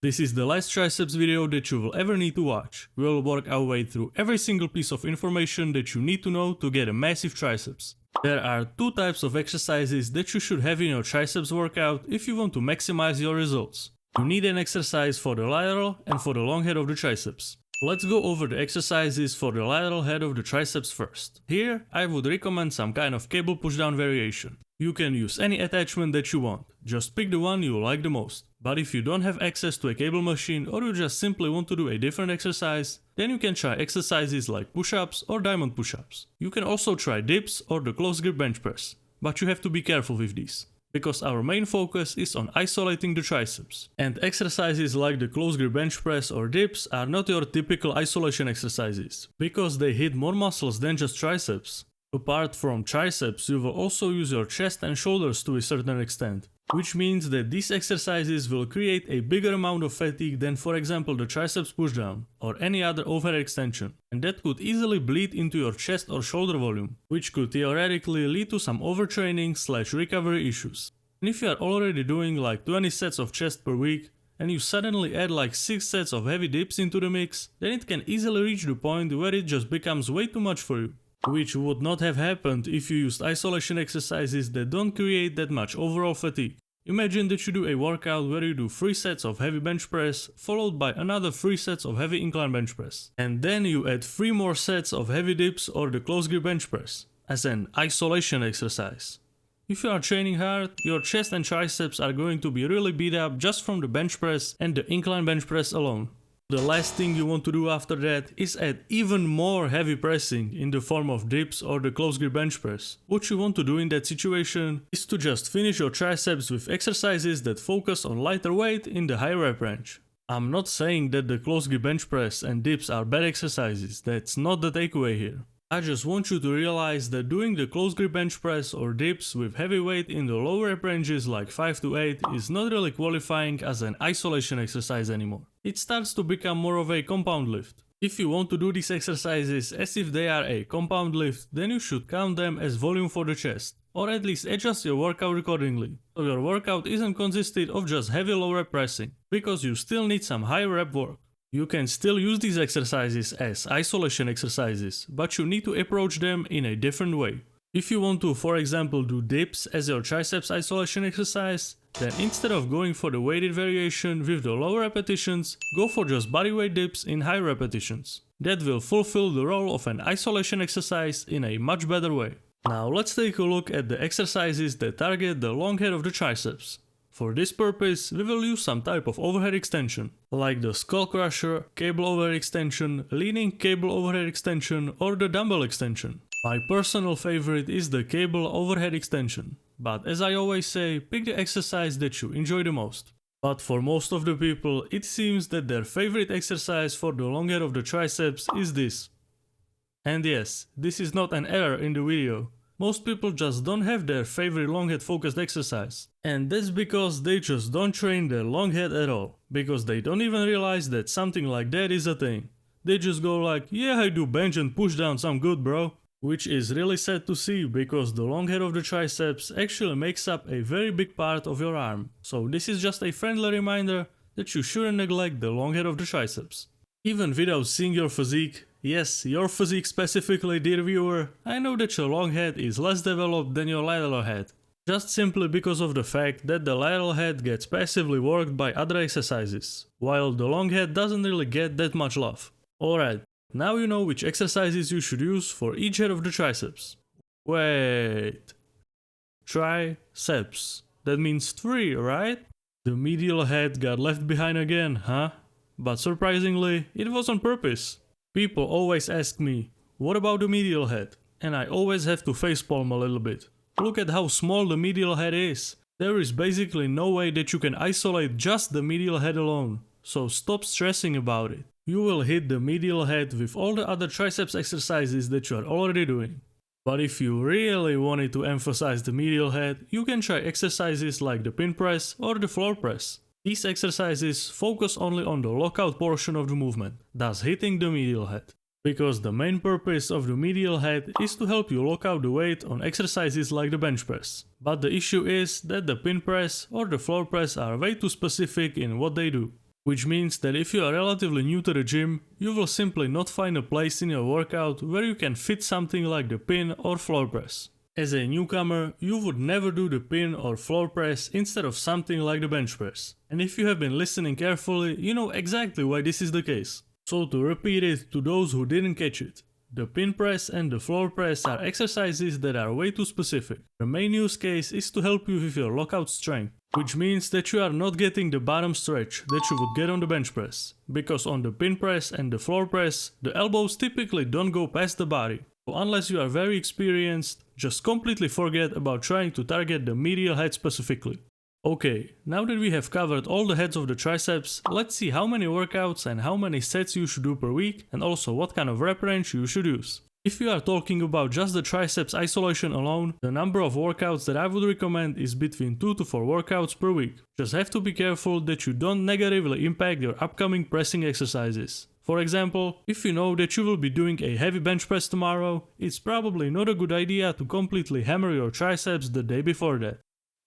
This is the last triceps video that you will ever need to watch. We will work our way through every single piece of information that you need to know to get a massive triceps. There are two types of exercises that you should have in your triceps workout if you want to maximize your results. You need an exercise for the lateral and for the long head of the triceps. Let's go over the exercises for the lateral head of the triceps first. Here, I would recommend some kind of cable pushdown variation. You can use any attachment that you want, just pick the one you like the most. But if you don't have access to a cable machine or you just simply want to do a different exercise, then you can try exercises like push-ups or diamond push-ups. You can also try dips or the close grip bench press, but you have to be careful with these, because our main focus is on isolating the triceps. And exercises like the close grip bench press or dips are not your typical isolation exercises, because they hit more muscles than just triceps. Apart from triceps, you will also use your chest and shoulders to a certain extent, which means that these exercises will create a bigger amount of fatigue than, for example, the triceps pushdown or any other overhead extension, and that could easily bleed into your chest or shoulder volume, which could theoretically lead to some overtraining/recovery issues. And if you are already doing like 20 sets of chest per week, and you suddenly add like 6 sets of heavy dips into the mix, then it can easily reach the point where it just becomes way too much for you. Which would not have happened if you used isolation exercises that don't create that much overall fatigue. Imagine that you do a workout where you do 3 sets of heavy bench press, followed by another 3 sets of heavy incline bench press. And then you add 3 more sets of heavy dips or the close grip bench press, as an isolation exercise. If you are training hard, your chest and triceps are going to be really beat up just from the bench press and the incline bench press alone. The last thing you want to do after that is add even more heavy pressing in the form of dips or the close grip bench press. What you want to do in that situation is to just finish your triceps with exercises that focus on lighter weight in the high rep range. I'm not saying that the close grip bench press and dips are bad exercises, that's not the takeaway here. I just want you to realize that doing the close grip bench press or dips with heavy weight in the low rep ranges like 5 to 8 is not really qualifying as an isolation exercise anymore. It starts to become more of a compound lift. If you want to do these exercises as if they are a compound lift, then you should count them as volume for the chest, or at least adjust your workout accordingly, so your workout isn't consisted of just heavy low rep pressing, because you still need some high rep work. You can still use these exercises as isolation exercises, but you need to approach them in a different way. If you want to, for example, do dips as your triceps isolation exercise, then instead of going for the weighted variation with the low repetitions, go for just bodyweight dips in high repetitions. That will fulfill the role of an isolation exercise in a much better way. Now let's take a look at the exercises that target the long head of the triceps. For this purpose, we will use some type of overhead extension, like the skull crusher, cable overhead extension, leaning cable overhead extension, or the dumbbell extension. My personal favorite is the cable overhead extension, but as I always say, pick the exercise that you enjoy the most. But for most of the people, it seems that their favorite exercise for the long head of the triceps is this. And yes, this is not an error in the video. Most people just don't have their favorite long head focused exercise. And that's because they just don't train their long head at all. Because they don't even realize that something like that is a thing. They just go like, yeah, I do bench and push downs, I'm good bro. Which is really sad to see, because the long head of the triceps actually makes up a very big part of your arm. So this is just a friendly reminder that you shouldn't neglect the long head of the triceps. Even without seeing your physique, yes, your physique specifically, dear viewer, I know that your long head is less developed than your lateral head. Just simply because of the fact that the lateral head gets passively worked by other exercises, while the long head doesn't really get that much love. Alright, now you know which exercises you should use for each head of the triceps. Wait. Triceps. That means 3, right? The medial head got left behind again, huh? But surprisingly, it was on purpose. People always ask me, what about the medial head? And I always have to facepalm a little bit. Look at how small the medial head is. There is basically no way that you can isolate just the medial head alone. So stop stressing about it. You will hit the medial head with all the other triceps exercises that you are already doing. But if you really wanted to emphasize the medial head, you can try exercises like the pin press or the floor press. These exercises focus only on the lockout portion of the movement, thus hitting the medial head. Because the main purpose of the medial head is to help you lock out the weight on exercises like the bench press. But the issue is that the pin press or the floor press are way too specific in what they do. Which means that if you are relatively new to the gym, you will simply not find a place in your workout where you can fit something like the pin or floor press. As a newcomer, you would never do the pin or floor press instead of something like the bench press. And if you have been listening carefully, you know exactly why this is the case. So to repeat it to those who didn't catch it, the pin press and the floor press are exercises that are way too specific. The main use case is to help you with your lockout strength, which means that you are not getting the bottom stretch that you would get on the bench press. Because on the pin press and the floor press, the elbows typically don't go past the body. So unless you are very experienced, just completely forget about trying to target the medial head specifically. Okay, now that we have covered all the heads of the triceps, let's see how many workouts and how many sets you should do per week, and also what kind of rep range you should use. If you are talking about just the triceps isolation alone, the number of workouts that I would recommend is between 2 to 4 workouts per week. Just have to be careful that you don't negatively impact your upcoming pressing exercises. For example, if you know that you will be doing a heavy bench press tomorrow, it's probably not a good idea to completely hammer your triceps the day before that.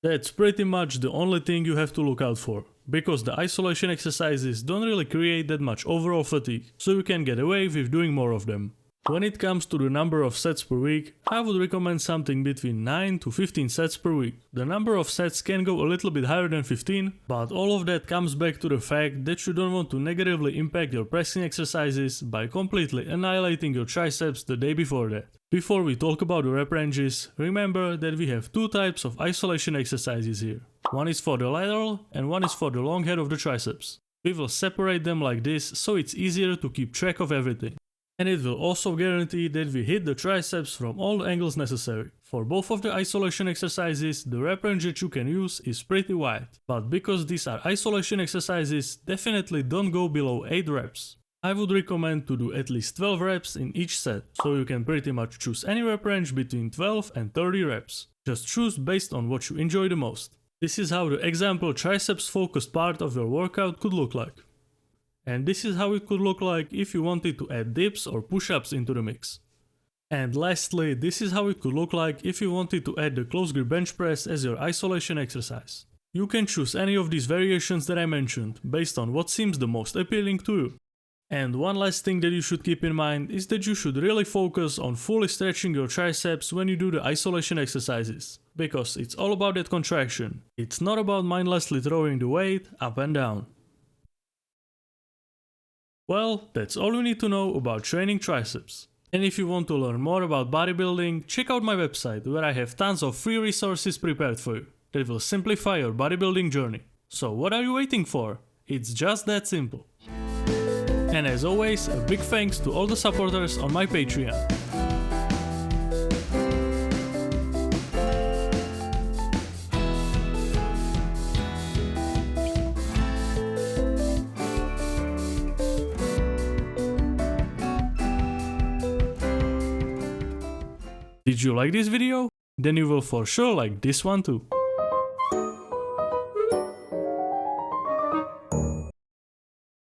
That's pretty much the only thing you have to look out for, because the isolation exercises don't really create that much overall fatigue, so you can get away with doing more of them. When it comes to the number of sets per week, I would recommend something between 9 to 15 sets per week. The number of sets can go a little bit higher than 15, but all of that comes back to the fact that you don't want to negatively impact your pressing exercises by completely annihilating your triceps the day before that. Before we talk about the rep ranges, remember that we have two types of isolation exercises here. One is for the lateral and one is for the long head of the triceps. We will separate them like this so it's easier to keep track of everything. And it will also guarantee that we hit the triceps from all the angles necessary. For both of the isolation exercises, the rep range that you can use is pretty wide, but because these are isolation exercises, definitely don't go below 8 reps. I would recommend to do at least 12 reps in each set, so you can pretty much choose any rep range between 12 and 30 reps. Just choose based on what you enjoy the most. This is how the example triceps focused part of your workout could look like. And this is how it could look like if you wanted to add dips or push-ups into the mix. And lastly, this is how it could look like if you wanted to add the close grip bench press as your isolation exercise. You can choose any of these variations that I mentioned, based on what seems the most appealing to you. And one last thing that you should keep in mind is that you should really focus on fully stretching your triceps when you do the isolation exercises, because it's all about that contraction. It's not about mindlessly throwing the weight up and down. Well, that's all you need to know about training triceps. And if you want to learn more about bodybuilding, check out my website where I have tons of free resources prepared for you that will simplify your bodybuilding journey. So what are you waiting for? It's just that simple. And as always, a big thanks to all the supporters on my Patreon. Did you like this video? Then you will for sure like this one too.